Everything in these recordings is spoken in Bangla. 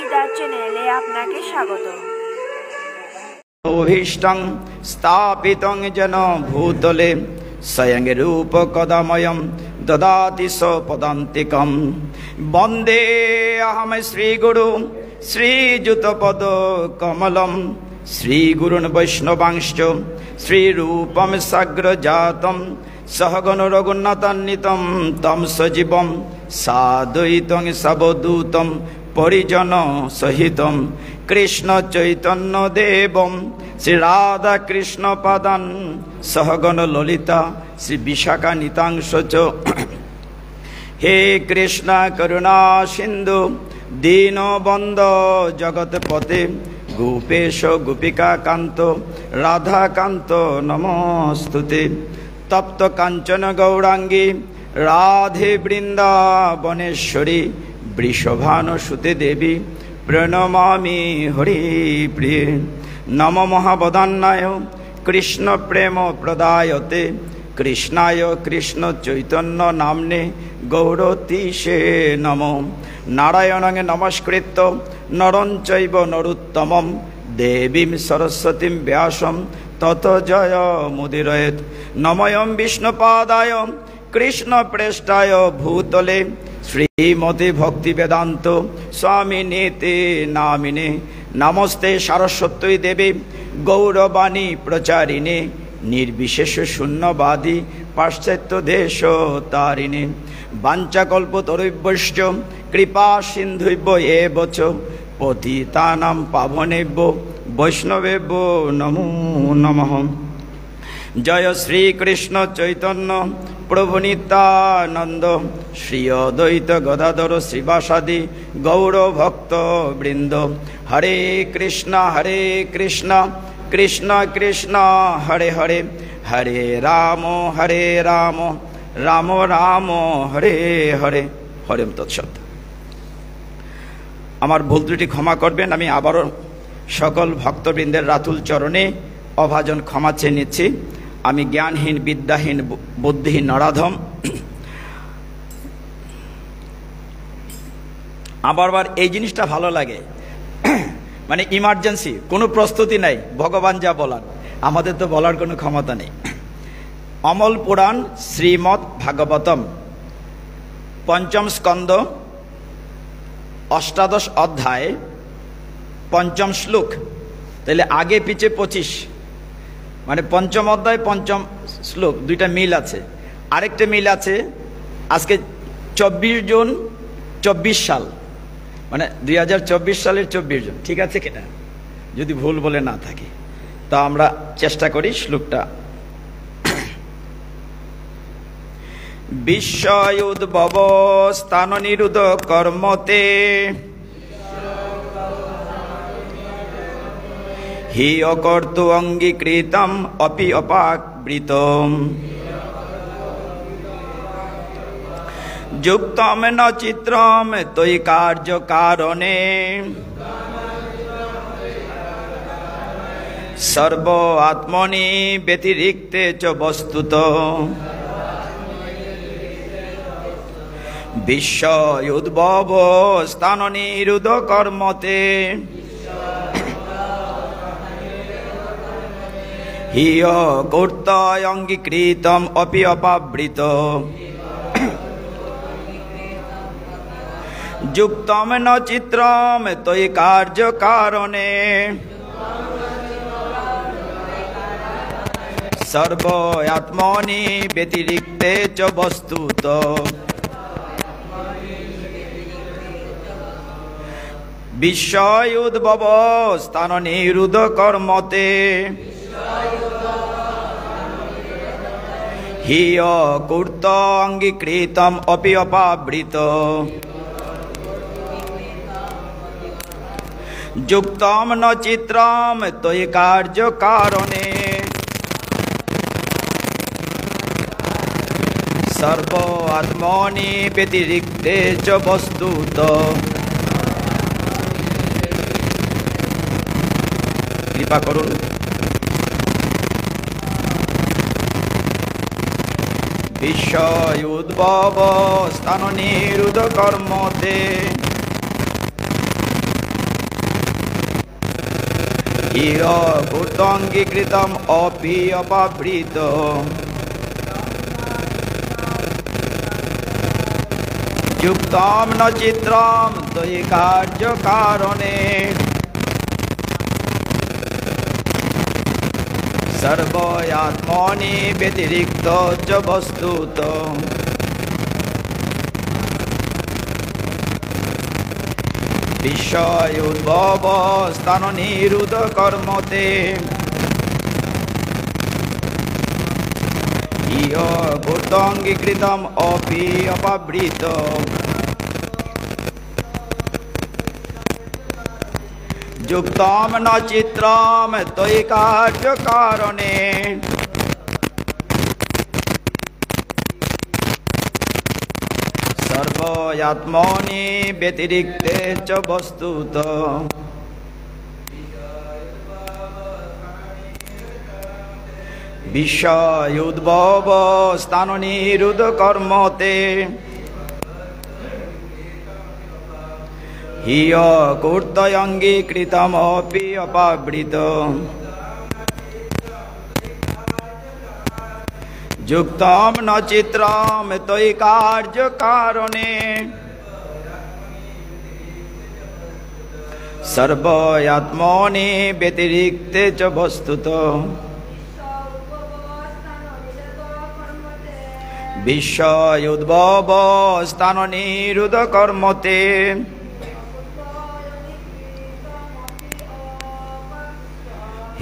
পিতা চ্যানেলে আপনাকে স্বাগত। অভীষ্টং স্থাপিতং যেন ভূতলে স্বয়ং রূপ কদাময়ম দদাতি স পদান্তিকম। বন্দে অহম শ্রীগুরু শ্রীযুতপদ কমলম শ্রীগুরুন বৈষ্ণবাংশ্চ শ্রীরূপম সাগ্রজাতম সহগণ রঘুনাথান্বিতম তম সজীবম সাদ্বৈতং সবদূতম পরিজন সহিতম কৃষ্ণ চৈতন্য দেবম শ্রী রাধা কৃষ্ণ পাদান সহগণ ললিতা শ্রী বিশাখা নিতাংশ চ। হে কৃষ্ণ করুণা সিন্ধু দীনবন্ধ জগৎপতে গোপেশ গোপিকা কান্ত রাধাকান্ত নমস্তুতে। তপ্ত কাঞ্চন গৌরাঙ্গী রাধে বৃন্দাবনেশ্বরী বৃষভানুসুতে দেবী প্রণমামি হরিপ্রিয়ে। নম মহাবদান্নায় কৃষ্ণ প্রেম প্রদায়তে কৃষ্ণায় কৃষ্ণ চৈতন্য নাম্নে গৌরতীশে নম। নারায়ণং নমস্কৃত্য নরং চৈব নরোত্তমং দেবীং সরস্বতীং ব্যাসং ততো জয় মুদিরয়েৎ। নমঃ বিষ্ণুপাদায় কৃষ্ণ প্রেষ্ঠায় ভূতলে শ্রীমতি ভক্তি বেদান্ত স্বামিনীতে নামিনে। নমস্তে সারস্বতী দেবী গৌরবাণী প্রচারিণে নির্বিশেষ শূন্যবাদী পাশ্চাত্য দেশ তারিণে। বাঞ্ছাকল্পতরুভ্যশ্চ কৃপা সিন্ধুভ্য এব চ পতিতানাং পাবনেভ্য বৈষ্ণবেভ্যো নমো নমঃ। জয় শ্রীকৃষ্ণ চৈতন্য প্রভু নিত্যানন্দ শ্রী অদ্বৈত গদাধর শ্রীবাসাদি গৌর ভক্ত বৃন্দ। হরে কৃষ্ণ কৃষ্ণ কৃষ্ণ হরে হরে হরে রাম রাম রাম হরে হরে হরে তৎসৎ। আমার ভুল ত্রুটি ক্ষমা করবেন। আমি আবারও সকল ভক্তবৃন্দের রাতুল চরণে অভাজন ক্ষমা চেয়ে নিচ্ছি। আমি জ্ঞানহীন বিদ্যাহীন বুদ্ধিহীন নরাধম। আবার এই জিনিসটা ভালো লাগে, মানে ইমার্জেন্সি, কোনো প্রস্তুতি নাই, ভগবান যা বলার, আমাদের তো বলার কোনো ক্ষমতা নেই। অমল পুরাণ শ্রীমৎ ভাগবতম পঞ্চম স্কন্দ অষ্টাদশ অধ্যায় পঞ্চম শ্লোক। তাহলে আগে পিছে 25, মানে পঞ্চম অধ্যায় পঞ্চম শ্লোক, দুইটা মিল আছে। আরেকটা মিল আছে, আজকে 24 জুন 24 সাল, মানে 2024 সালের 24 জুন, ঠিক আছে কিনা? যদি ভুল বলে না থাকি তা আমরা চেষ্টা করি শ্লোকটা। বিশ্বয়ুদ্ভব স্থান নিরুদ্ধ কর্মতে হি অকর্তু অঙ্গীকৃতম অপি অপাবৃতম যুক্তম ন চিত্রম তৈ কার্য কারণে সর্ব আত্মনি ব্যতিরিক্তে চ বস্তুত বিশ্বয়ুদ্ভব স্থান নিরুদ্ধ কর্মতে হিয় কর্ত অঙ্গীকৃতম অপি অপাবৃত যুক্তম ন চিত্রম তৈ কার্য কারণে সর্ব আত্মনি ব্যতিরিক্তে চ বস্তুত বিশ্বয়ুদ্ভব স্থান নিরুদ্ধ কর্মতে হিয় কূর্ত অঙ্গীকৃতম অপি অপাবৃত যুক্তম ন চিত্রম তৈ কার্য কারণে সর্ব আত্মনি ব্যতিরিক্তে চ বস্তুত। কৃপা করুন। বিশ্বয়ুদ্ভব স্থান নিরুদ্ধ কর্মতে হিরকূর্তঙ্গীকৃতম অপি অপাবৃত যুক্তম ন চিত্রম তয়ি কার্য কারণে সর্বয়াত্মনি ব্যতিরিক্ত চ বস্তুত বিষয়োদ্ভব স্থান নিরুদ্ধ কর্মতে ইহ ভূতঙ্গীকৃতম অপি অপাবৃত যুক্তম ন চিত্রম তয়ি কার্য কারণে সর্বয়াত্মনি ব্যতিরিক্তে চ বস্তুত বিষয়োদ্ভব স্থান নিরুদ্ধ কর্মতে হিয় কূর্তয়ঙ্গীকৃতমপি অপাবৃত যুক্তম ন চিত্রম তয়ি কার্য কারণে সর্বয়াত্মনি ব্যতিরিক্তে চ বস্তুত বিষয়োদ্ভব স্থান নিরুদ্ধ কর্মতে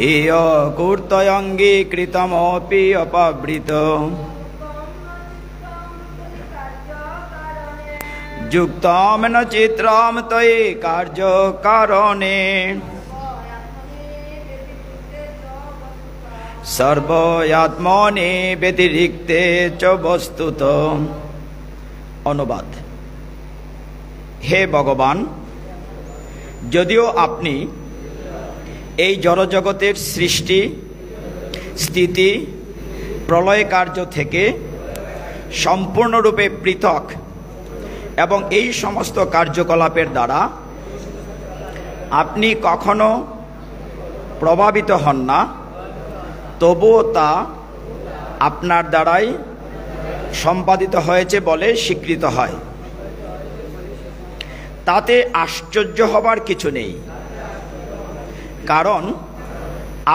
হিয় কূর্তয়ঙ্গীকৃতমপি অপাবৃত যুক্তম ন চিত্রম তয়ি কার্য কারণে সর্বয়াত্মনি ব্যতিরিক্তে চ বস্তুত। অনুবাদ: হে ভগবান, যদিও আপনি এই জড়জগতের সৃষ্টি, স্থিতি, প্রলয় কার্য থেকে সম্পূর্ণরূপে পৃথক এবং এই সমস্ত কার্যকলাপের দ্বারা আপনি কখনো প্রভাবিত হন না, তবুও তা আপনার দ্বারাই সম্পাদিত হয়েছে বলে স্বীকৃত হয়। তাতে আশ্চর্য হবার কিছু নেই, কারণ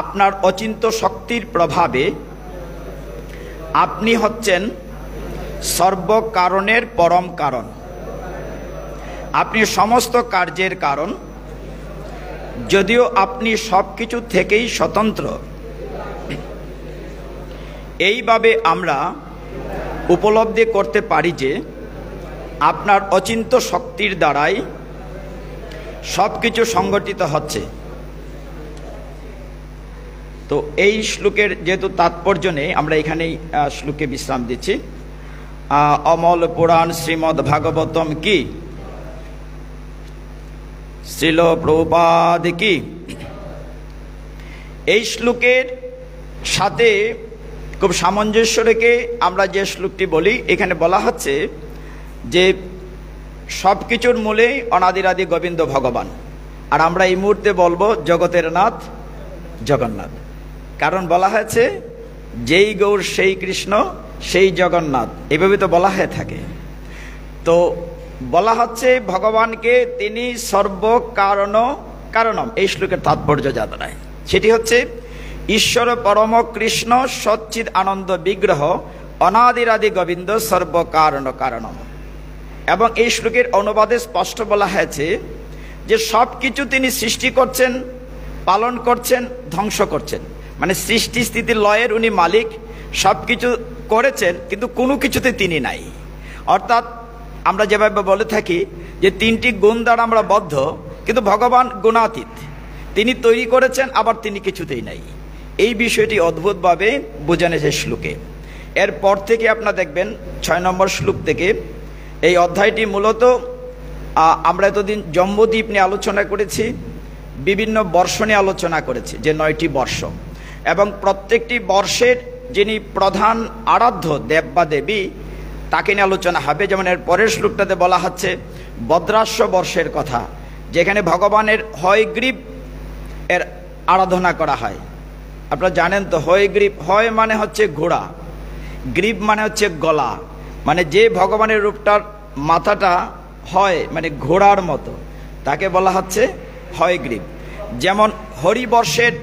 আপনার অচিন্ত শক্তির প্রভাবে আপনি হচ্ছেন সর্বকারণের পরম কারণ। আপনি সমস্ত কার্যের কারণ, যদিও আপনি সব কিছু থেকেই স্বতন্ত্র। এইভাবে আমরা উপলব্ধি করতে পারি যে আপনার অচিন্ত শক্তির দ্বারাই সব কিছু সংগঠিত হচ্ছে। তো এই শ্লোকের যেহেতু তাৎপর্য নেই, আমরা এখানেই শ্লোকে বিশ্রাম দিচ্ছি। অমল পুরাণ শ্রীমদ্ ভাগবতম কি, শ্রীল প্রভুপাদ কি। এই শ্লোকের সাথে খুব সামঞ্জস্য রেখে আমরা যে শ্লোকটি বলি, এখানে বলা হচ্ছে যে সব কিছুর মূলেই অনাদিরাদি গোবিন্দ ভগবান। আর আমরা এই মুহূর্তে বলবো জগতের নাথ জগন্নাথ, কারণ বলা হয়েছে যেই গৌর সেই কৃষ্ণ সেই জগন্নাথ, এভাবে তো বলা হয়ে থাকে। তো বলা হচ্ছে ভগবানকে তিনি সর্বকারণ কারণম। এই শ্লোকের তাৎপর্য যা দাঁড়ায় সেটি হচ্ছে ঈশ্বর পরম কৃষ্ণ সচ্চিদ আনন্দ বিগ্রহ অনাদিরাদি গোবিন্দ সর্বকারণ কারণম। এবং এই শ্লোকের অনুবাদে স্পষ্ট বলা হয়েছে যে সব কিছু তিনি সৃষ্টি করছেন, পালন করছেন, ধ্বংস করছেন। মানে সৃষ্টি স্থিতি লয়ের উনি মালিক, সব কিছু করেছেন, কিন্তু কোনো কিছুতে তিনি নাই। অর্থাৎ আমরা যেভাবে বলে থাকি যে তিনটি গুণ দ্বারা আমরা বদ্ধ, কিন্তু ভগবান গুণাতীত। তিনি তৈরি করেছেন, আবার তিনি কিছুতেই নাই। এই বিষয়টি অদ্ভুতভাবে বোঝানো যায় শ্লোকে। এরপর থেকে আপনারা দেখবেন 6 নম্বর শ্লোক থেকে এই অধ্যায়টি মূলত আমরা এতদিন জম্বুদ্বীপ নিয়ে আলোচনা করেছি, বিভিন্ন বর্ষ নিয়ে আলোচনা করেছি, যে 9টি বর্ষ, এবং প্রত্যেকটি বর্ষের যিনি প্রধান আরাধ্য দেব বা দেবী তাকে নিয়ে আলোচনা হবে। যেমন এর পরের শ্লোকটাতে বলা হচ্ছে ভদ্রাস্য বর্ষের কথা, যেখানে ভগবানের হয়গ্রীব এর আরাধনা করা হয়। আপনারা জানেন তো, হয়গ্রীব, হয় মানে হচ্ছে ঘোড়া, গ্রীব মানে হচ্ছে গলা, মানে যে ভগবানের রূপটার মাথাটা হয় মানে ঘোড়ার মতো, তাকে বলা হচ্ছে হয়গ্রীব। যেমন হরিবর্ষের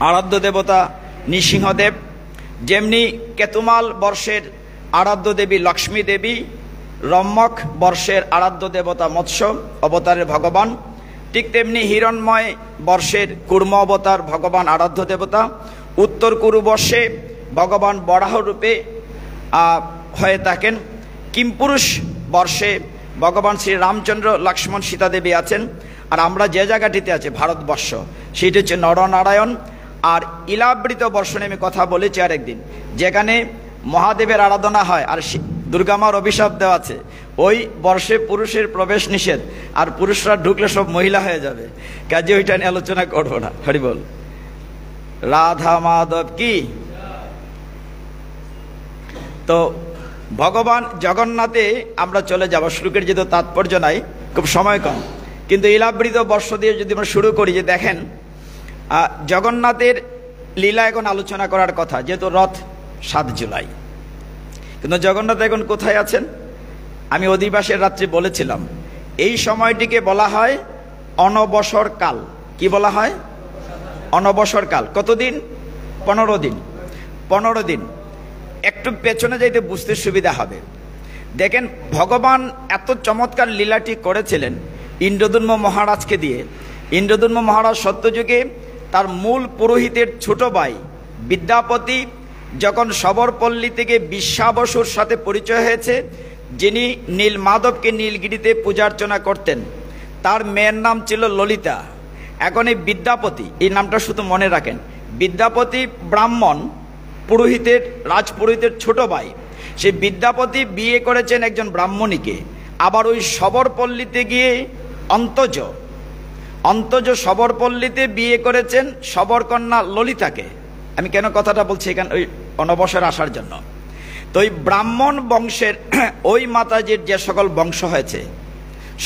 আরাধ্য দেবতা নৃসিংহদেব, যেমনি কেতুমাল বর্ষের আরাধ্য দেবী লক্ষ্মী দেবী, রম্মক বর্ষের আরাধ্য দেবতা মৎস্য অবতারের ভগবান, ঠিক তেমনি হিরণ্ময় বর্ষের কুর্ম অবতার ভগবান আরাধ্য দেবতা, উত্তর কুরু বর্ষে ভগবান বরাহ রূপে হয়ে থাকেন, কিমপুরুষ বর্ষে ভগবান শ্রী রামচন্দ্র লক্ষ্মণ সীতা দেবী আছেন। আর আমরা যে জায়গাটিতে আছে ভারতবর্ষ, সেটি হচ্ছে নরনারায়ণ। আর ইলাবৃত বর্ষ নিয়ে আমি কথা বলেছি আরেকদিন, যেখানে মহাদেবের আরাধনা হয় আর দুর্গামার অভিশাপ দেওয়া আছে, ওই বর্ষে পুরুষের প্রবেশ নিষেধ, আর পুরুষরা ঢুকলে সব মহিলা হয়ে যাবে, কাজে ওইটা নিয়ে আলোচনা করবো না। হরি বল, রাধা মাধব কি। তো ভগবান জগন্নাথে আমরা চলে যাব, শ্লোকের যেহেতু তাৎপর্য নাই, খুব সময় কম, কিন্তু ইলাবৃত বর্ষ দিয়ে যদি আমরা শুরু করি, যে দেখেন জগন্নাথের লীলা এখন আলোচনা করার কথা, যেহেতু রথ 7 জুলাই, কিন্তু জগন্নাথ এখন কোথায় আছেন? আমি অধিবাসের রাত্রে বলেছিলাম, এই সময়টিকে বলা হয় অনবসর কাল। কি বলা হয়? অনবসর কাল। কতদিন? 15 দিন। 15 দিন। একটু পেছনে যাইতে বুঝতে সুবিধা হবে। দেখেন, ভগবান এত চমৎকার লীলাটি করেছিলেন ইন্দ্রদুম্ন মহারাজকে দিয়ে। ইন্দ্রদুম্ন মহারাজ সত্যযুগে তার মূল পুরোহিতের ছোট ভাই বিদ্যাপতি যখন শবরপল্লী থেকে বিশ্বাবসুর সাথে পরিচয় হয়েছে, যিনি নীলমাধবকে নীলগিরিতে পূজার্চনা করতেন, তার মেয়ের নাম ছিল ললিতা। এখন এই বিদ্যাপতি, এই নামটা শুধু মনে রাখেন, বিদ্যাপতি ব্রাহ্মণ পুরোহিতের, রাজপুরোহিতের ছোট ভাই। সেই বিদ্যাপতি বিয়ে করেছেন একজন ব্রাহ্মণীকে, আবার ওই শবরপল্লীতে গিয়ে অন্তজ শবরপল্লীতে বিয়ে করেছেন শবরকন্যা ললিতাকে। আমি কেন কথাটা বলছি এখানে, ওই অনবসর আসার জন্য। তো ওই ব্রাহ্মণ বংশের ওই মাতাজির যে সকল বংশ হয়েছে,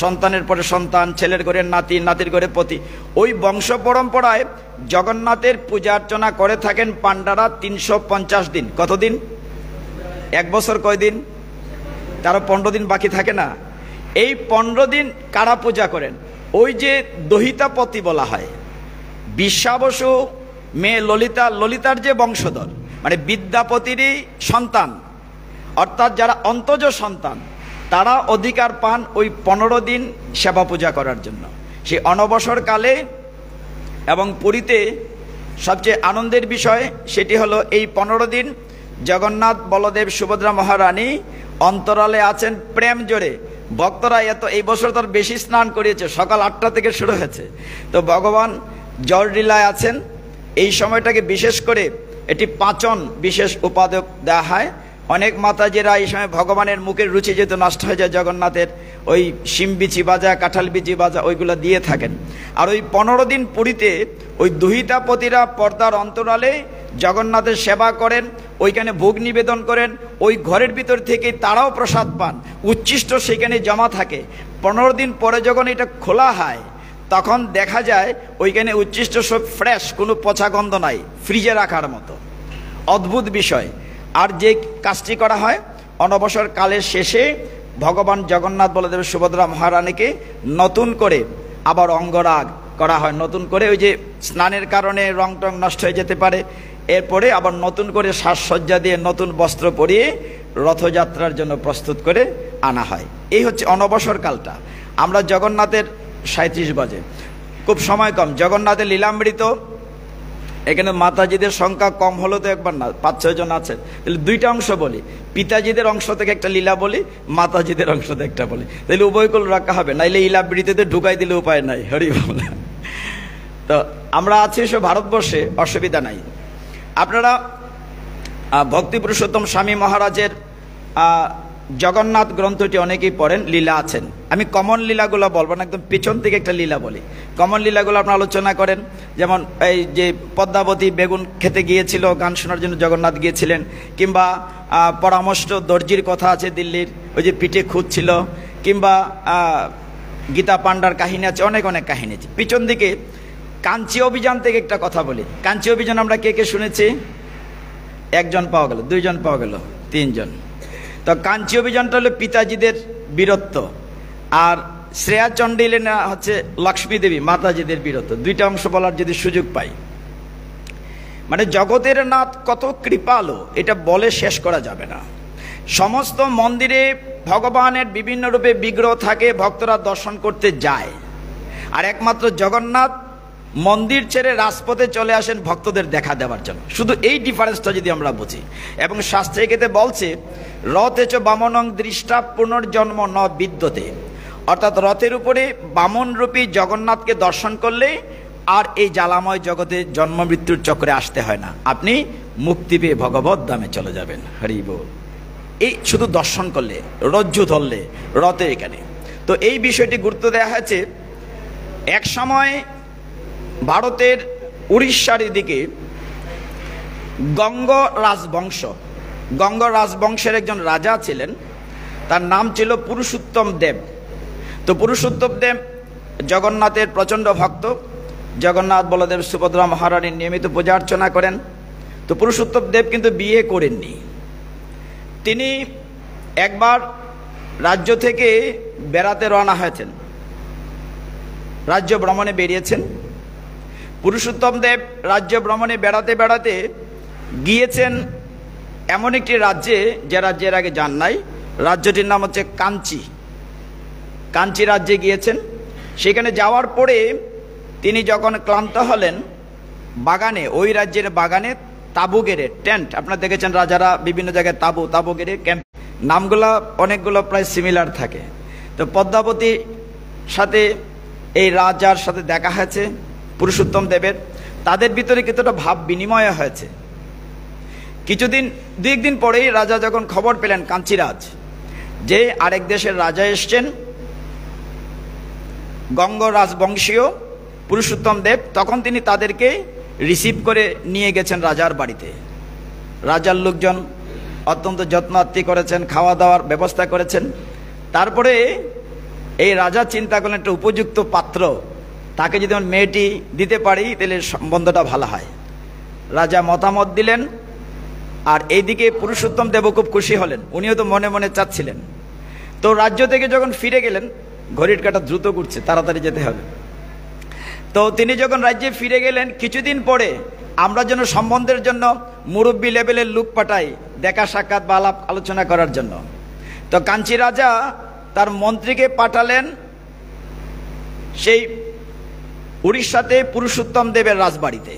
সন্তানের পরে সন্তান, ছেলের ঘরে নাতি, নাতির ঘরে পতি, ওই বংশ পরম্পরায় জগন্নাথের পূজা অর্চনা করে থাকেন পাণ্ডারা 350 দিন। কতদিন? 1 বছর কয়দিন? তারও 15 দিন বাকি থাকে না? এই 15 দিন কারা পূজা করেন? ওই যে দহিতাপতি বলা হয়, বিশ্বাবসু মেয়ে ললিতা, ললিতার যে বংশধর, মানে বিদ্যাপতিরই সন্তান, অর্থাৎ যারা অন্তজ সন্তান, তারা অধিকার পান ওই 15 দিন সেবা পূজা করার জন্য। সেই অনবসর কালে এবং পুরীতে সবচেয়ে আনন্দের বিষয় সেটি হলো এই 15 দিন জগন্নাথ, বলদেব, সুভদ্রা মহারানী অন্তরালে আছেন প্রেম জোরে। ভক্তরা এই বছর তার বেশি স্নান করিয়েছে, সকাল 8টা থেকে শুরু হয়েছে। তো ভগবান জললীলায় আছেন। এই সময়টাকে বিশেষ করে এটি পাচন বিশেষ উপাদেয় দেওয়া হয়। অনেক মাতাজিরা এই সময় ভগবানের মুখের রুচি যেহেতু নষ্ট হয়ে যায়, জগন্নাথের ওই শিম বিচি বাজা, কাঁঠাল বিচি বাজা ওইগুলো দিয়ে থাকেন। আর ওই 15 দিন পুরীতে ওই দুহিতাপতিরা পর্দার অন্তরালে জগন্নাথের সেবা করেন, ওইখানে ভোগ নিবেদন করেন। ওই ঘরের ভিতর থেকে তারাও প্রসাদ পান, উচ্ছিষ্ট সেখানে জমা থাকে। 15 দিন পরে যখন এটা খোলা হয়, তখন দেখা যায় ওইখানে উচ্ছিষ্ট সব ফ্রেশ, কোনো পচা গন্ধ নাই, ফ্রিজে রাখার মতো। অদ্ভুত বিষয়। আর যে কাজটি করা হয়, অনবসর কালের শেষে ভগবান জগন্নাথ, বলদেব, সুভদ্রা মহারানীকে নতুন করে আবার অঙ্গরাগ করা হয়। নতুন করে, ওই যে স্নানের কারণে রং টং নষ্ট হয়ে যেতে পারে, এরপরে আবার নতুন করে সাজসজ্জা দিয়ে নতুন বস্ত্র পরিয়ে রথযাত্রার জন্য প্রস্তুত করে আনা হয়। এই হচ্ছে অনবসর কালটা। আমরা জগন্নাথের 37 বাজে, খুব সময় কম। জগন্নাথের লীলামৃত, এখানে মাতাজিদের সংখ্যা কম হলো তো একবার না, 5-6 জন আছেন। তাহলে 2টা অংশ বলি, পিতাজিদের অংশ থেকে একটা লীলা বলি, মাতাজিদের অংশ থেকে একটা বলি, তাহলে উভয়কুল রাখা হবে, নাইলে ইলাবৃতিতে ঢুকাই দিলে উপায় নাই। হরি বল। তো আমরা আছি সব ভারতবর্ষে, অসুবিধা নাই। আপনারা ভক্তি পুরুষোত্তম স্বামী মহারাজের জগন্নাথ গ্রন্থটি অনেকেই পড়েন, লীলা আছেন। আমি কমন লীলাগুলো বলবো না, একদম পেছন থেকে একটা লীলা বলি। কমন লীলাগুলো আপনারা আলোচনা করেন, যেমন এই যে পদ্মাবতী বেগুন খেতে গিয়েছিল, গান শোনার জন্য জগন্নাথ গিয়েছিলেন, কিংবা পরামর্শ দর্জির কথা আছে দিল্লির, ওই যে পিঠে খুঁজছিল, কিংবা গীতা পাণ্ডার কাহিনী আছে, অনেক অনেক কাহিনী আছে। পিছন দিকে কাঞ্চি অভিযান থেকে একটা কথা বলি। কাঞ্চি অভিযান আমরা কে কে শুনেছি? একজন পাওয়া গেল, দুইজন পাওয়া গেল, তিনজন। তো কাঞ্চি অভিযানটা হলো পিতাজিদের বীরত্ব, আর শ্রেয়া চণ্ডীলে না হচ্ছে লক্ষ্মী দেবী মাতাজিদের বীরত্ব। দুইটা অংশ বলার যদি সুযোগ পাই, মানে জগতের নাথ কত কৃপালু এটা বলে শেষ করা যাবে না। সমস্ত মন্দিরে ভগবানের বিভিন্ন রূপে বিগ্রহ থাকে, ভক্তরা দর্শন করতে যায়, আর একমাত্র জগন্নাথ মন্দির ছেড়ে রাজপথে চলে আসেন ভক্তদের দেখা দেওয়ার জন্য। শুধু এই ডিফারেন্সটা যদি আমরা বুঝি, এবং শাস্ত্রে কেতে বলছে রথেচ বামনং দৃষ্টা পুনর্জন্ম ন বিদ্যতে, অর্থাৎ রথের উপরে বামন রূপী জগন্নাথকে দর্শন করলে আর এই জ্বালাময় জগতে জন্ম মৃত্যুর চক্রে আসতে হয় না, আপনি মুক্তি পেয়ে ভগবত ধামে চলে যাবেন। হরি বল। এই শুধু দর্শন করলে, রজ্জু ধরলে রথের এখানে। তো এই বিষয়টি গুরুত্ব দেওয়া হয়েছে। এক সময় ভারতের উড়িষ্যার দিকে গঙ্গ রাজবংশ, গঙ্গ রাজবংশের একজন রাজা ছিলেন, তার নাম ছিল পুরুষোত্তম দেব। তো পুরুষোত্তম দেব জগন্নাথের প্রচণ্ড ভক্ত, জগন্নাথ বলদেব সুভদ্রা মহারানীর নিয়মিত পূজা অর্চনা করেন। তো পুরুষোত্তম দেব কিন্তু বিয়ে করেননি। তিনি একবার রাজ্য থেকে বেড়াতে রওনা হয়েছেন, রাজ্য ভ্রমণে বেরিয়েছেন। পুরুষোত্তম দেব রাজ্য ভ্রমণে বেড়াতে বেড়াতে গিয়েছেন এমন একটি রাজ্যে, যে রাজ্যের আগে যান নাই। রাজ্যটির নাম হচ্ছে কাঞ্চি। কাঞ্চি রাজ্যে গিয়েছেন। সেখানে যাওয়ার পরে তিনি যখন ক্লান্ত হলেন, বাগানে, ওই রাজ্যের বাগানে তাঁবু গেড়ে, টেন্ট, আপনারা দেখেছেন রাজারা বিভিন্ন জায়গায় তাঁবু গেড়ে ক্যাম্প, নামগুলো অনেকগুলো প্রায় সিমিলার থাকে। তো পদ্মাবতীর সাথে এই রাজার সাথে দেখা হয়েছে পুরুষোত্তম দেবের। তাদের ভিতরে কিছুটা ভাব বিনিময় হয়েছে। দুই একদিন পরেই রাজা যখন খবর পেলেন, কাঞ্চিরাজ, যে আরেক দেশের রাজা এসছেন, গঙ্গ রাজবংশীয় পুরুষোত্তম দেব, তখন তিনি তাদেরকে রিসিভ করে নিয়ে গেছেন রাজার বাড়িতে। রাজার লোকজন অত্যন্ত যত্ন আত্তি করেছেন, খাওয়া দাওয়ার ব্যবস্থা করেছেন। তারপরে এই রাজা চিন্তা করলেন একটা উপযুক্ত পাত্র, তাকে যদি আমার মেয়েটি দিতে পারি তাহলে সম্বন্ধটা ভালো হয়। রাজা মতামত দিলেন, আর এইদিকে পুরুষোত্তম দেব খুব খুশি হলেন, উনিও তো মনে মনে চাচ্ছিলেন। তো রাজ্য থেকে যখন ফিরে গেলেন, ঘড়ির কাঁটা দ্রুত ঘুরছে, তাড়াতাড়ি যেতে হবে। তো তিনি যখন রাজ্যে ফিরে গেলেন, কিছুদিন পরে আমরা যেন সম্বন্ধের জন্য মুরব্বী লেভেলের লোক পাঠাই দেখা সাক্ষাৎ বা আলাপ আলোচনা করার জন্য। তো কাঞ্চি রাজা তার মন্ত্রীকে পাঠালেন সেই উড়িষ্যাতে পুরুষোত্তম দেবের রাজবাড়িতে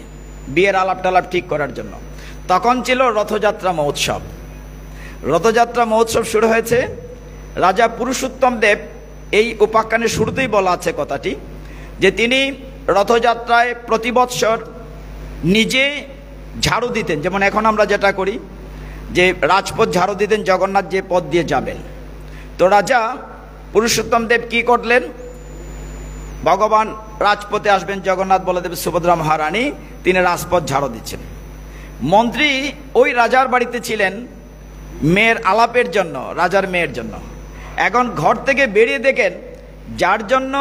বিয়ের আলাপ টালাপ ঠিক করার জন্য। তখন ছিল রথযাত্রা মহোৎসব। রথযাত্রা মহোৎসব শুরু হয়েছে। রাজা পুরুষোত্তম দেব, এই উপাখ্যানের শুরুতেই বলা আছে কথাটি, যে তিনি রথযাত্রায় প্রতি বৎসর নিজে ঝাড়ু দিতেন, যেমন এখন আমরা যেটা করি যে রাজপথ ঝাড়ু দিতেন জগন্নাথ যে পথ দিয়ে যাবেন। তো রাজা পুরুষোত্তম দেব কি করলেন, ভগবান রাজপথে আসবেন, জগন্নাথ বলদেব সুভদ্রা মহারানী, তিনি রাজপথ ঝাড়ু দিচ্ছেন। মন্ত্রী ওই রাজার বাড়িতে ছিলেন মেয়ের আলাপের জন্য, রাজার মেয়ের জন্য। এখন ঘর থেকে বেরিয়ে দেখেন যার জন্য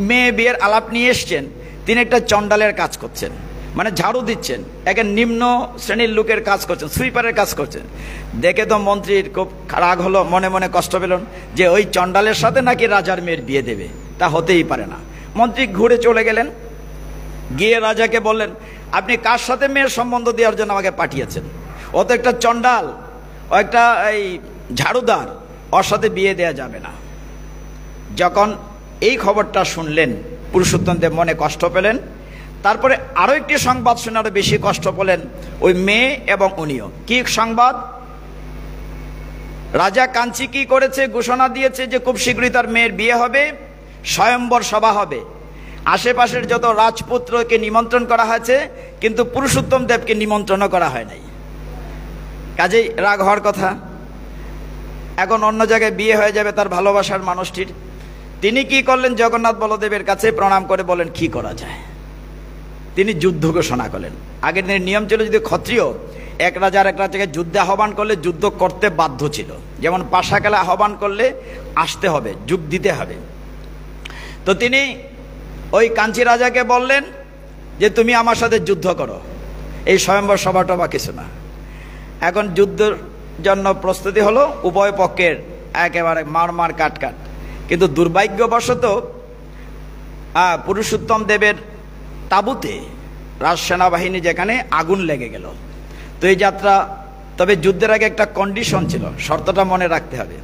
মেয়ে বিয়ের আলাপ নিয়ে এসছেন, তিনি একটা চণ্ডালের কাজ করছেন, মানে ঝাড়ু দিচ্ছেন, একে নিম্ন শ্রেণীর লোকের কাজ করছেন, সুইপারের কাজ করছেন। দেখে তো মন্ত্রীর খুব রাগ হলো, মনে মনে কষ্ট পেলেন যে ওই চণ্ডালের সাথে নাকি রাজার মেয়ের বিয়ে দেবে, তা হতেই পারে না। মন্ত্রী ঘুরে চলে গেলেন, গিয়ে রাজাকে বললেন, আপনি কার সাথে মেয়ের সম্বন্ধ দেওয়ার জন্য আমাকে পাঠিয়েছেন? ও তো একটা চণ্ডাল, ও একটা এই ঝাড়ুদার, ওর সাথে বিয়ে দেয়া যাবে না। যখন এই খবরটা শুনলেন, পুরুষোত্তম দেব মনে কষ্ট পেলেন। তারপরে আরও একটি সংবাদ শুনে আরো বেশি কষ্ট পেলেন ওই মেয়ে এবং উনিও। কি সংবাদ? রাজা কাঞ্চি কি করেছে, ঘোষণা দিয়েছে যে খুব শীঘ্রই তার মেয়ের বিয়ে হবে, স্বয়ম্বর সভা হবে। আশেপাশের যত রাজপুত্রকে নিমন্ত্রণ করা হয়েছে, কিন্তু পুরুষোত্তম দেবকে নিমন্ত্রণও করা হয় নাই। কাজেই রাগ হওয়ার কথা। এখন অন্য জায়গায় বিয়ে হয়ে যাবে তার ভালোবাসার মানুষটির। তিনি কি করলেন, জগন্নাথ বলদেবের কাছে প্রণাম করে বলেন কি করা যায়। তিনি যুদ্ধ ঘোষণা করলেন। আগের দিনের নিয়ম ছিল, যদি ক্ষত্রিয় এক রাজার এক রাজাকে যুদ্ধে আহ্বান করলে যুদ্ধ করতে বাধ্য ছিল, যেমন পাশা খেলা আহ্বান করলে আসতে হবে, যুগ দিতে হবে। তো তিনি ওই কাঞ্চি রাজাকে বললেন, যে তুমি আমার সাথে যুদ্ধ করো, এই স্বয়ম্বর সভাটা বা কিছু না। এখন যুদ্ধের জন্য প্রস্তুতি হলো, উভয় পক্ষের একেবারে মার কাট। কিন্তু দুর্ভাগ্যবশত পুরুষোত্তম দেবের তাঁবুতে রাজ সেনাবাহিনী যেখানে আগুন লেগে গেল। তো এই যাত্রা, তবে যুদ্ধের আগে একটা কন্ডিশন ছিল, শর্তটা মনে রাখতে হবে।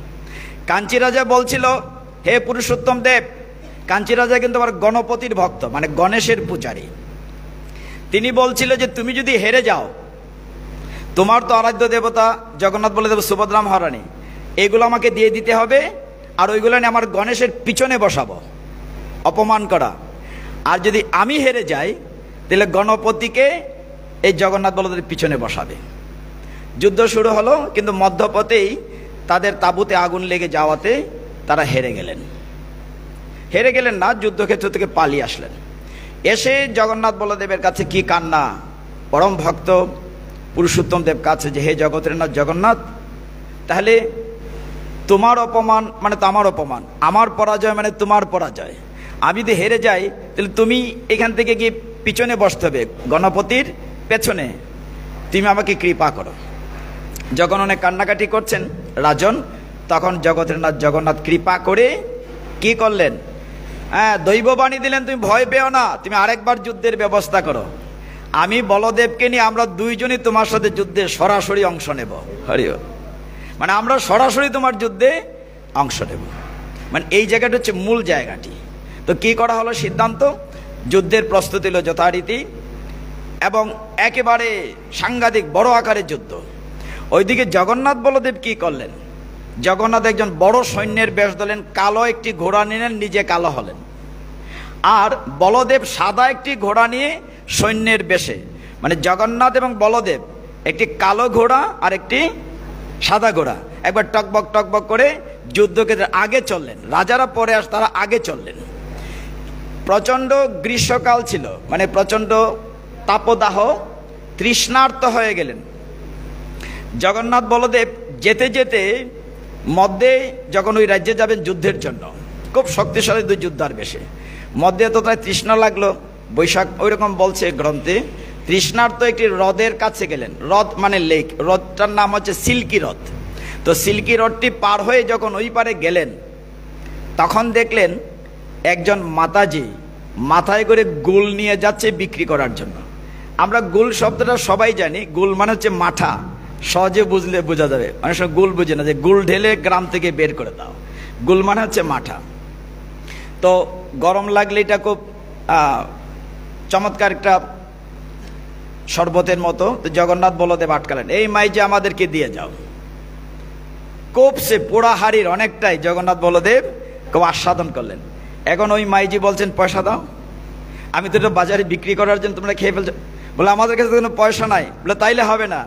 কাঞ্চি রাজা বলছিল, হে পুরুষোত্তম দেব, কাঞ্চি রাজা কিন্তু আবার গণপতির ভক্ত, মানে গণেশের পূজারী। তিনি বলছিল যে তুমি যদি হেরে যাও, তোমার তো আরাধ্য দেবতা জগন্নাথ বলদেব, সুভদ্রা মহারানী, এগুলো আমাকে দিয়ে দিতে হবে, আর ওইগুলো নিয়ে আমার গণেশের পিছনে বসাবো, অপমান করা। আর যদি আমি হেরে যাই, তাহলে গণপতিকে এই জগন্নাথ বলদেবের পিছনে বসাবে। যুদ্ধ শুরু হলো, কিন্তু মধ্যপথেই তাদের তাঁবুতে আগুন লেগে যাওয়াতে তারা হেরে গেলেন না, যুদ্ধক্ষেত্র থেকে পালিয়ে আসলেন। এসে জগন্নাথ বলদেবের কাছে কি কান্না, পরম ভক্ত পুরুষোত্তম দেব কাছে, যে হে জগতের নাথ জগন্নাথ, তাহলে তোমার অপমান মানে তো আমার অপমান, আমার পরাজয় মানে তোমার পরাজয়। আমি যদি হেরে যাই, তাহলে তুমি এখান থেকে গিয়ে পিছনে বসতে হবে, গণপতির পেছনে, তুমি আমাকে কৃপা করো। যখন অনেক কান্নাকাটি করছেন রাজন, তখন জগতের নাথ জগন্নাথ কৃপা করে কি করলেন, দৈববাণী দিলেন, তুমি ভয় পেও না, তুমি আরেকবার যুদ্ধের ব্যবস্থা করো। আমি বলদেবকে নিয়ে আমরা দুইজনই তোমার সাথে যুদ্ধে সরাসরি অংশ নেব। হরিও, মানে আমরা সরাসরি তোমার যুদ্ধে অংশ নেব, মানে এই জায়গাটা হচ্ছে মূল জায়গাটি। তো কি করা হলো সিদ্ধান্ত, যুদ্ধের প্রস্তুতি হলো যথারীতি, এবং একেবারে সাংঘাতিক বড় আকারের যুদ্ধ। ওইদিকে জগন্নাথ বলদেব কি করলেন, জগন্নাথ একজন বড় সৈন্যের বেশ ধরলেন, কালো একটি ঘোড়া নিলেন, নিজে কালো হলেন। আর বলদেব সাদা একটি ঘোড়া নিয়ে সৈন্যের বেশে, মানে জগন্নাথ এবং বলদেব একটি কালো ঘোড়া আর একটি সাদা ঘোড়া, একবার টকবক করে যুদ্ধক্ষেত্রে আগে চললেন। রাজারা পরে তারা আগে চললেন। প্রচণ্ড গ্রীষ্মকাল ছিল, মানে প্রচণ্ড তাপদাহ, তৃষ্ণার্ত হয়ে গেলেন। জগন্নাথ বলদেব যেতে যেতে মধ্যে যখন ওই রাজ্যে যাবেন যুদ্ধের জন্য, খুব শক্তিশালী দুই যোদ্ধার বেশে, মধ্যে তো তাই তৃষ্ণা লাগলো, বৈশাখ ওইরকম বলছে গ্রন্থে, তৃষ্ণার্ত একটি হ্রদের কাছে গেলেন। হ্রদ মানে লেক, হ্রদটার নাম হচ্ছে সিল্কি হ্রদ। তো সিল্কি হ্রদটি পার হয়ে যখন ওই পারে গেলেন, তখন দেখলেন একজন মাতাজি মাথায় করে গুল নিয়ে যাচ্ছে বিক্রি করার জন্য। আমরা গুল শব্দটা সবাই জানি, গুল মানে হচ্ছে মাঠা, সহজে বুঝলে বোঝা যাবে। অনেক সময় গুল বুঝে না, যে গুল ঢেলে গ্রাম থেকে বের করে দাও, গুল মানে হচ্ছে মাঠা। তো গরম লাগলে এটা খুব চমৎকার একটা শরবতের মতো। তো জগন্নাথ বলদেব আটকালেন, এই মাইজে আমাদেরকে দিয়ে যাও। কোপসে পোড়া হাড়ির অনেকটাই জগন্নাথ বলদেব খুব আস্বাদন করলেন। এখন ওই মাইজি বলছেন, পয়সা দাও, আমি তো এটা বাজারে বিক্রি করার জন্য তোমরা খেয়ে ফেলছো। বলে আমাদের কাছে কোনো পয়সা নাই। বলে তাইলে হবে না,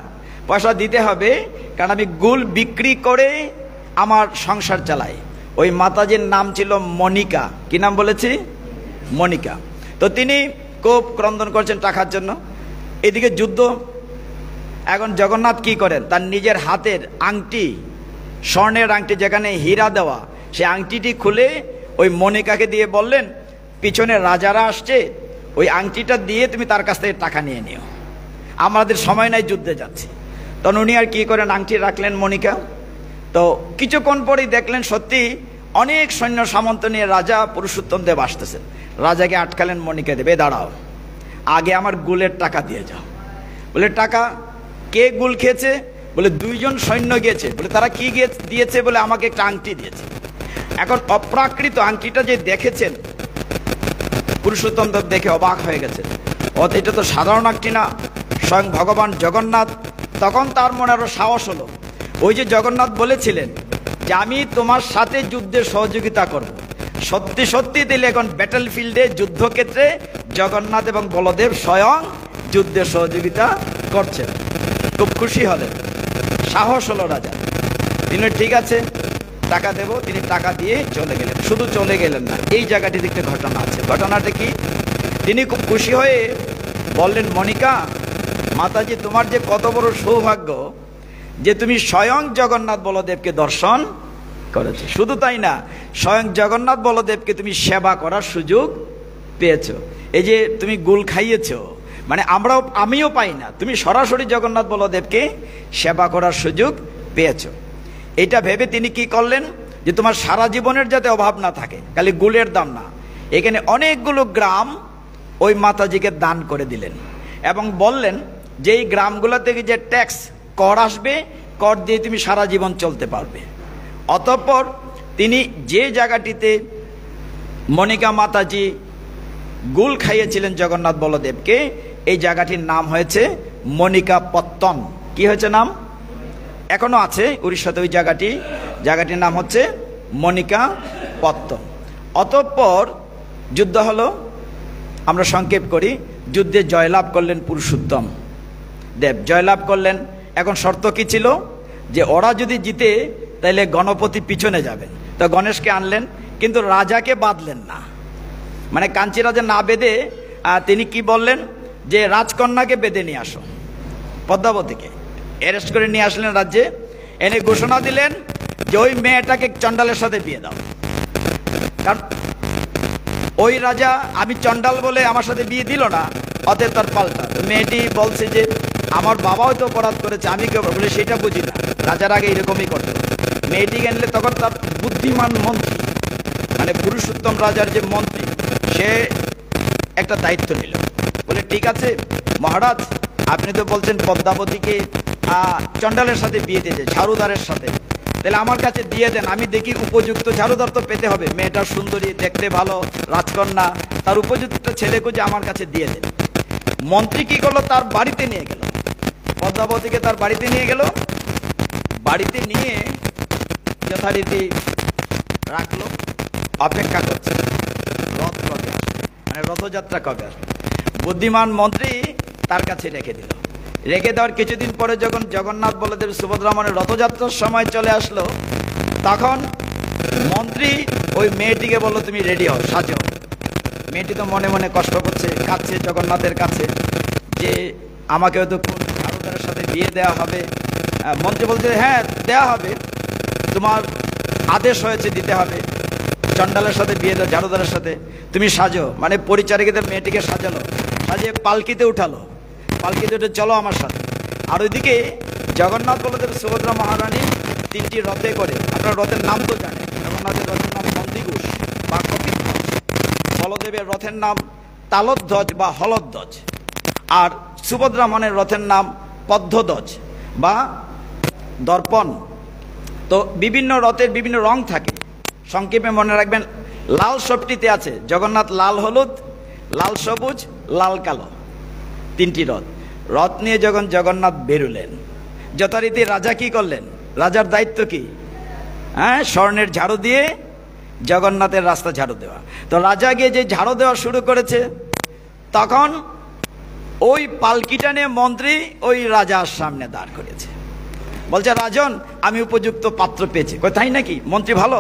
পয়সা দিতে হবে, কারণ আমি গুল বিক্রি করে আমার সংসার চালাই। ওই মাতাজির নাম ছিল মনিকা। কি নাম বলেছি? মনিকা। তো তিনি খুব ক্রন্দন করছেন টাকার জন্য। এদিকে যুদ্ধ। এখন জগন্নাথ কি করেন, তার নিজের হাতের আংটি, স্বর্ণের আংটি যেখানে হীরা দেওয়া, সেই আংটিটি খুলে ওই মনিকাকে দিয়ে বললেন, পিছনে রাজারা আসছে, ওই আংটিটা দিয়ে তুমি তার কাছ থেকে টাকা নিয়ে নিও, আমাদের সময় নাই, যুদ্ধে যাচ্ছি। তখন উনি আর কি করেন, আংটি রাখলেন মনিকা। তো কিছুক্ষণ পরেই দেখলেন সত্যি অনেক সৈন্য সামন্ত নিয়ে রাজা পুরুষোত্তম দেব আসতেছেন। রাজাকে আটকালেন, মনিকা দেবে দাঁড়াও, আগে আমার গুলের টাকা দিয়ে যাও। বলে টাকা? কে গুল খেয়েছে? বলে দুইজন সৈন্য গিয়েছে। বলে তারা কি দিয়েছে? বলে আমাকে একটা আংটি দিয়েছে। এখন অপ্রাকৃত আংটিটা যে দেখেছেন পুরুষোত্তম দেব দেখে অবাক হয়ে গেছে, এটা তো সাধারণ আংটি না, স্বয়ং ভগবান জগন্নাথ। তখন তার মনে আরো সাহস হলো। ওই যে জগন্নাথ বলেছিলেন যে আমি তোমার সাথে যুদ্ধে সহযোগিতা করব, সত্যি সত্যি দিলে এখন ব্যাটেল ফিল্ডে যুদ্ধক্ষেত্রে জগন্নাথ এবং বলদেব স্বয়ং যুদ্ধে সহযোগিতা করছেন। খুব খুশি হলেন, সাহস হলো রাজা। তিনি ঠিক আছে টাকা দেব। তিনি টাকা দিয়ে চলে গেলেন। শুধু চলে গেলেন না, এই জায়গাটিতে একটা ঘটনা আছে। ঘটনাটা কি? তিনি খুব খুশি হয়ে বললেন, মনিকা মাতাজি, তোমার যে কত বড় সৌভাগ্য যে তুমি স্বয়ং জগন্নাথ বলদেবকে দর্শন করেছো। শুধু তাই না, স্বয়ং জগন্নাথ বলদেবকে তুমি সেবা করার সুযোগ পেয়েছো। এই যে তুমি গুল খাইয়েছো, মানে আমিও পাই না, তুমি সরাসরি জগন্নাথ বলদেবকে সেবা করার সুযোগ পেয়েছো। এটা ভেবে তিনি কি করলেন, যে তোমার সারা জীবনের যাতে অভাব না থাকে, খালি গুলের দাম না, এখানে অনেকগুলো গ্রাম ওই মাতাজিকে দান করে দিলেন এবং বললেন যে এই গ্রামগুলো থেকে যে ট্যাক্স কর আসবে, কর দিয়ে তুমি সারা জীবন চলতে পারবে। অতঃপর তিনি যে জায়গাটিতে মণিকা মাতাজি গুল খাইয়েছিলেন জগন্নাথ বলদেবকে, এই জায়গাটির নাম হয়েছে মণিকা পত্তন। কি হয়েছে নাম? এখনো আছে উড়িষ্যাতে ওই জায়গাটির নাম হচ্ছে মণিকা পত্তন। অতঃপর যুদ্ধ হলো, আমরা সংক্ষেপ করি, যুদ্ধে জয়লাভ করলেন পুরুষোত্তম দেব, জয়লাভ করলেন। এখন শর্ত কি ছিল, যে ওরা যদি জিতে তাহলে গণপতি পিছনে যাবে, তো গণেশকে আনলেন, কিন্তু রাজাকে বাঁধলেন না, মানে কাঞ্চি রাজা না বেঁধে তিনি কি বললেন, যে রাজকন্যাকে বেঁধে নিয়ে আসো, পদ্মাবতীকে অ্যারেস্ট করে নিয়ে আসলেন রাজ্যে, এনে ঘোষণা দিলেন যে ওই মেয়েটাকে চণ্ডালের সাথে বিয়ে দাও। কারণ ওই রাজা আমি চণ্ডাল বলে আমার সাথে বিয়ে দিল না, অতএব তার পাল্টা। মেয়েটি বলছে যে আমার বাবাও তো অপরাধ করেছে, আমি কেউ বলে সেটা বুঝি না, রাজার আগে এরকমই করতো। মেয়েটিকে আনলে তখন তার বুদ্ধিমান মন্ত্রী, মানে পুরুষোত্তম রাজার যে মন্ত্রী, সে একটা দায়িত্ব নিল, বলে ঠিক আছে মহারাজ, আপনি তো বলছেন পদ্মাবতীকে চণ্ডালের সাথে বিয়ে দিয়েছে, ঝাড়ুদারের সাথে, তাহলে আমার কাছে দিয়ে দেন, আমি দেখি উপযুক্ত ঝাড়ুদার তো পেতে হবে, মেয়েটা সুন্দরী, দেখতে ভালো, রাজকন্যা, তার উপযুক্ত ছেলে খুঁজে আমার কাছে দিয়ে দেন। মন্ত্রী কি করলো, তার বাড়িতে নিয়ে গেল, পদ্মাবতীকে তার বাড়িতে নিয়ে গেল, বাড়িতে নিয়ে যথারীতি রাখলো, অপেক্ষা করছে রথ কবে আসবে, মানে রথযাত্রা কবে আসবে। বুদ্ধিমান মন্ত্রী তার কাছে রেখে দিল। রেখে দেওয়ার কিছুদিন পরে যখন জগন্নাথ বলদেব সুভদ্রামনের রথযাত্রার সময় চলে আসলো, তখন মন্ত্রী ওই মেয়েটিকে বললো তুমি রেডি হও, সাজো। মেয়েটি তো মনে মনে কষ্ট করছে, কাঁদছে জগন্নাথের কাছে যে আমাকেও তো কোন ঝাড়ুদারের সাথে বিয়ে দেওয়া হবে। মন্ত্রী বলছে হ্যাঁ দেওয়া হবে, তোমার আদেশ হয়েছে দিতে হবে, চণ্ডালের সাথে বিয়ে দেওয়া, ঝাড়ুদারের সাথে, তুমি সাজো। মানে পরিচারিকাদের মেয়েটিকে সাজালো, সাজিয়ে পালকিতে উঠালো, পালকিতে উঠে চলো আমার সাথে। আর ওইদিকে জগন্নাথ বলদেব সুভদ্রা মহারানী তিনটি রথে করে, আপনার রথের নাম তো জানেন, জগন্নাথের রথের নাম নন্দীঘোষ বা কপিধ্বজ, বলদেবের রথের নাম তালধ্বজ বা হলধ্বজ, আর সুভদ্রা মনের রথের নাম পদ্মধ্বজ বা দর্পণ। তো বিভিন্ন রথের বিভিন্ন রং থাকে, সংক্ষেপে মনে রাখবেন লাল সবটিতে আছে, জগন্নাথ লাল হলুদ, লাল সবুজ, লাল কালো, তিনটি রথ। রথ নিয়ে যখন জগন্নাথ বেরুলেন, যথারীতি রাজা কি করলেন, রাজার দায়িত্ব কি, হ্যাঁ স্বর্ণের ঝাড়ু দিয়ে জগন্নাথের রাস্তা ঝাড়ু দেওয়া। তো রাজা গিয়ে যে ঝাড়ু দেওয়া শুরু করেছে, তখন ওই পালকিটা নিয়ে মন্ত্রী ওই রাজার সামনে দাঁড় করেছে, বলছে রাজন আমি উপযুক্ত পাত্র পেয়েছি। তাই নাকি, মন্ত্রী ভালো,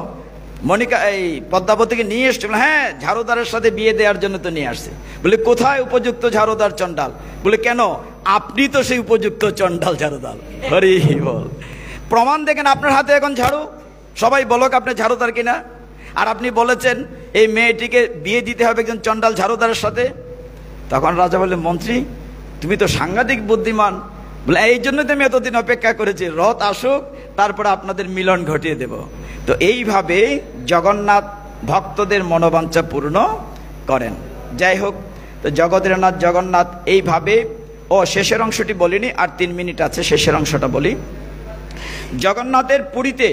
মণিকা এই পদ্মাবতীকে নিয়ে এসছিল, হ্যাঁ ঝাড়ুদারের সাথে বিয়ে দেওয়ার জন্য তো নিয়ে আসছে। বলে কোথায় উপযুক্ত ঝাড়ুদার চণ্ডাল? বলে কেন, আপনি তো সেই উপযুক্ত চণ্ডাল ঝাড়ুদার। হরি বল, প্রমাণ দেখেন আপনার হাতে এখন ঝাড়ু, সবাই বলক আপনি ঝাড়ুদার কিনা। আর আপনি বলেছেন এই মেয়েটিকে বিয়ে দিতে হবে একজন চণ্ডাল ঝাড়ুদারের সাথে। তখন রাজা বললেন মন্ত্রী তুমি তো সাংঘাতিক বুদ্ধিমান, বলে এই জন্য তো আমি এতদিন অপেক্ষা করেছি, রথ আসুক তারপরে আপনাদের মিলন ঘটিয়ে দেব। তো এইভাবে জগন্নাথ ভক্তদের মনোবাঞ্ছা পূর্ণ করেন। যাই হোক, তো জগতের নাথ জগন্নাথ এইভাবে, ও শেষের অংশটি বলিনি, আর 3 মিনিট আছে, শেষের অংশটা বলি। জগন্নাথের পুরীতে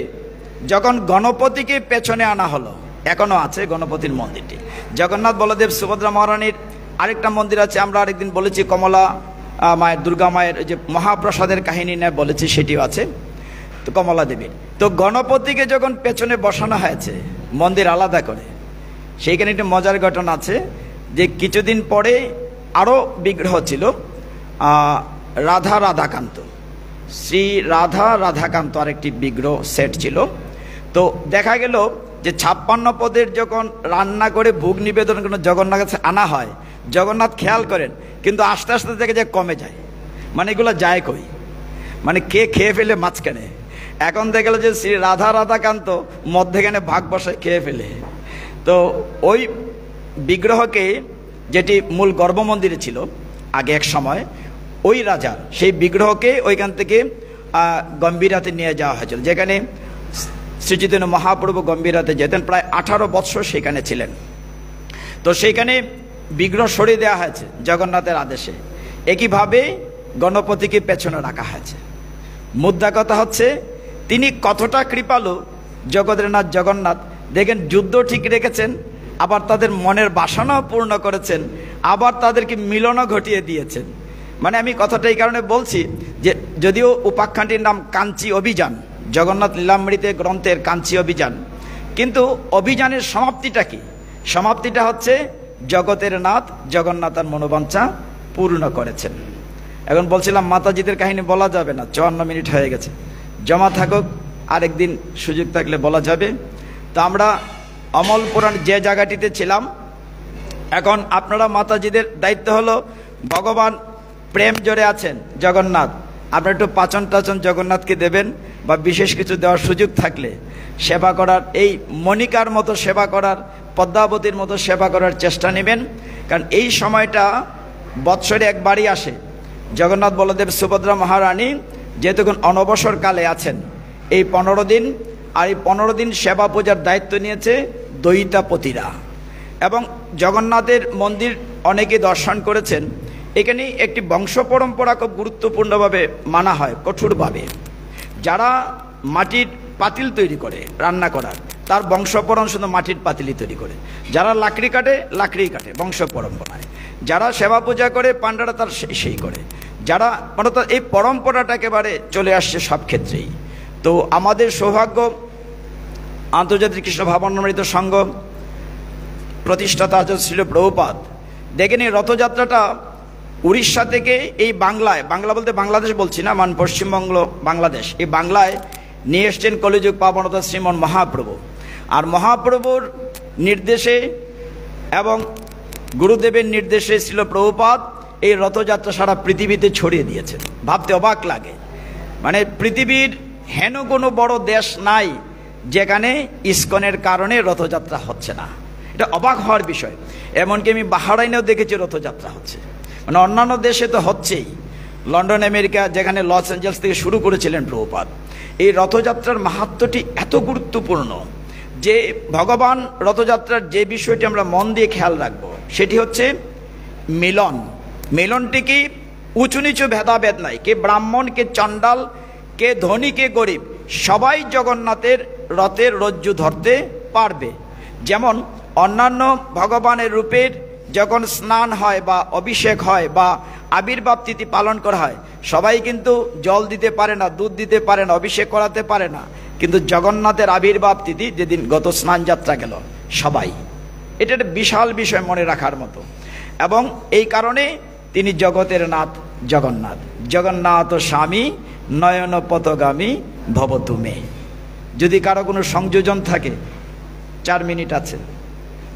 যখন গণপতিকে পেছনে আনা হলো, এখনো আছে গণপতির মন্দিরটি, জগন্নাথ বলদেব সুভদ্রা মহারানীর আরেকটা মন্দির আছে, আমরা আরেকদিন বলেছি কমলা মায়ের, দুর্গা মায়ের যে মহাপ্রসাদের কাহিনী নিয়ে বলেছি, সেটিও আছে, তো কমলা দেবীর। তো গণপতিকে যখন পেছনে বসানো হয়েছে মন্দির আলাদা করে, সেইখানে একটা মজার ঘটনা আছে যে কিছুদিন পরে আরও বিগ্রহ ছিল, রাধাকান্ত, শ্রী রাধাকান্ত আরেকটি বিগ্রহ সেট ছিল। তো দেখা গেল যে 56 পদের যখন রান্না করে ভোগ নিবেদন করে জগন্নাথ কাছে আনা হয়, জগন্নাথ খেয়াল করেন, কিন্তু আস্তে আস্তে দেখে যায় কমে যায়, মানে এগুলো যায় কই, মানে কে খেয়ে ফেলে মাঝখানে। এখন দেখা গেল যে শ্রী রাধাকান্ত মধ্যেখানে ভাগ বসায় খেয়ে ফেলে। তো ওই বিগ্রহকে যেটি মূল গর্ভমন্দিরে ছিল আগে এক সময়, ওই রাজার সেই বিগ্রহকে ওইখান থেকে গম্ভীরাতে নিয়ে যাওয়া হয়েছিল, যেখানে শ্রী চৈতন্য মহাপ্রভু গম্ভীরাতে যেতেন, প্রায় 18 বৎসর সেখানে ছিলেন। তো সেইখানে বিগ্রহ সরিয়ে দেওয়া হয়েছে জগন্নাথের আদেশে। একইভাবে গণপতিকে পেছনে রাখা হয়েছে। মুদ্রা কথা হচ্ছে তিনি কতটা কৃপালু জগতের নাথ জগন্নাথ। দেখেন, যুদ্ধ ঠিক রেখেছেন, আবার তাদের মনের বাসনাও পূর্ণ করেছেন, আবার তাদেরকে মিলনও ঘটিয়ে দিয়েছেন। মানে আমি কথাটা এই কারণে বলছি যে যদিও উপাখ্যানটির নাম কাঞ্চি অভিযান, জগন্নাথ লীলামৃতে গ্রন্থের কাঞ্চি অভিযান, কিন্তু অভিযানের সমাপ্তিটা কি? সমাপ্তিটা হচ্ছে জগতের নাথ জগন্নাথ তার মনোবাঞ্ছা পূর্ণ করেছেন। এখন বলছিলাম মাতাজিদের কাহিনী বলা যাবে না, 54 মিনিট হয়ে গেছে, জমা থাকুক, আরেকদিন সুযোগ থাকলে বলা যাবে। তো আমরা অমল পুরাণ যে জায়গাটিতে ছিলাম, এখন আপনারা মাতাজিদের দায়িত্ব হলো, ভগবান প্রেম জোরে আছেন জগন্নাথ, আপনারা একটু পাচন টাচন জগন্নাথকে দেবেন, বা বিশেষ কিছু দেওয়ার সুযোগ থাকলে সেবা করার, এই মনিকার মতো সেবা করার, পদ্মাবতীর মতো সেবা করার চেষ্টা নেবেন। কারণ এই সময়টা বৎসরে একবারই আসে। জগন্নাথ বলদেব সুভদ্রা মহারানী যেহেতুক্ষণ অনবসর কালে আছেন, এই 15 দিন, আর এই 15 দিন সেবা পূজার দায়িত্ব নিয়েছে দয়িতাপতিরা। এবং জগন্নাথের মন্দির অনেকে দর্শন করেছেন, এখানে একটি বংশ পরম্পরা খুব গুরুত্বপূর্ণভাবে মানা হয়, কঠোরভাবে। যারা মাটির পাতিল তৈরি করে রান্না করার, তার বংশ পরম্পরা শুধু মাটির পাতিলই তৈরি করে। যারা লাকড়ি কাটে, লাকড়ি কাটে বংশ পরম্পরায়। যারা সেবা পূজা করে, পাণ্ডারা তার সেই করে। যারা অর্থাৎ এই পরম্পরাটা একেবারে চলে আসছে সব ক্ষেত্রেই। তো আমাদের সৌভাগ্য, আন্তর্জাতিক কৃষ্ণ ভাবনামৃত সংঘ প্রতিষ্ঠাতা আচার্য শ্রীল প্রভুপাদ, দেখেন এই রথযাত্রাটা উড়িষ্যা থেকে এই বাংলায়, বাংলা বলতে বাংলাদেশ বলছি না, মান পশ্চিমবঙ্গ বাংলাদেশ, এই বাংলায় নিয়ে এসছেন কলিযুগ পাবনতা শ্রীমন মহাপ্রভু। আর মহাপ্রভুর নির্দেশে এবং গুরুদেবের নির্দেশে ছিল প্রভুপাদ এই রথযাত্রা সারা পৃথিবীতে ছড়িয়ে দিয়েছেন। ভাবতে অবাক লাগে, মানে পৃথিবীর হেন কোনো বড় দেশ নাই যেখানে ইসকনের কারণে রথযাত্রা হচ্ছে না। এটা অবাক হওয়ার বিষয়। এমনকি আমি বাহরাইনেও দেখেছি রথযাত্রা হচ্ছে, মানে অন্যান্য দেশে তো হচ্ছেই, লন্ডন আমেরিকা, যেখানে লস অ্যাঞ্জেলস থেকে শুরু করেছিলেন প্রভুপাদ। এই রথযাত্রার মাহাত্ম্যটি এত গুরুত্বপূর্ণ যে ভগবান রথযাত্রার যে বিষয়টি আমরা মন দিয়ে খেয়াল রাখবো সেটি হচ্ছে মিলন। মিলনটি কি উঁচু নিচু ভেদাভেদ নাই, কে ব্রাহ্মণ, কে চণ্ডাল, কে ধনী, কে গরিব, সবাই জগন্নাথের রথের রজ্জু ধরতে পারবে। যেমন অন্যান্য ভগবানের রূপের যখন স্নান হয় বা অভিষেক হয় বা আবির্ভাব তিথি পালন করা হয়, সবাই কিন্তু জল দিতে পারে না, দুধ দিতে পারে না, অভিষেক করাতে পারে না। কিন্তু জগন্নাথের আবির্ভাব তিথি যেদিন গত স্নান যাত্রা গেল, সবাই, এটা একটা বিশাল বিষয় মনে রাখার মতো। এবং এই কারণে তিনি জগতের নাথ জগন্নাথ। জগন্নাথ স্বামী নয়ন পথগামী ভবতুমে। যদি কারো কোনো সংযোজন থাকে, 4 মিনিট আছে,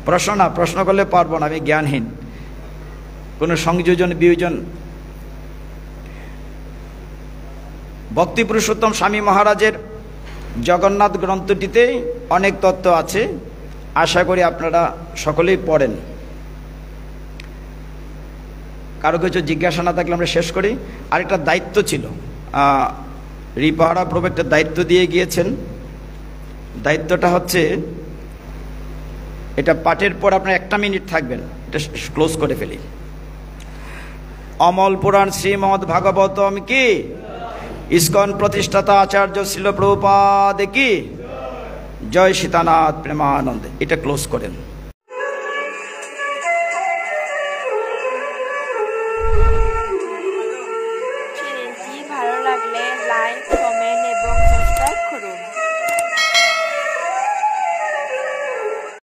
প্রশ্ন না, প্রশ্ন করলে পারবো না, আমি জ্ঞানহীন। কোনো সংযোজন বিয়োজন? ভক্তি পুরুষোত্তম স্বামী মহারাজের জগন্নাথ গ্রন্থটিতে অনেক তত্ত্ব আছে, আশা করি আপনারা সকলেই পড়েন। কারো কিছু জিজ্ঞাসা না থাকলে আমরা শেষ করি। আরেকটা দায়িত্ব ছিল, রিপাহারা প্রভু একটা দায়িত্ব দিয়ে গিয়েছেন। দায়িত্বটা হচ্ছে, এটা পাঠের পর আপনার 1 মিনিট থাকবেন, এটা ক্লোজ করে ফেলি। অমল পুরাণ শ্রীমদ্ ভাগবতম কি, ইস্কন প্রতিষ্ঠাতা আচার্য শিল প্রভুপাদ কি, জয় সীতানাথ প্রেমানন্দে, এটা ক্লোজ করেন।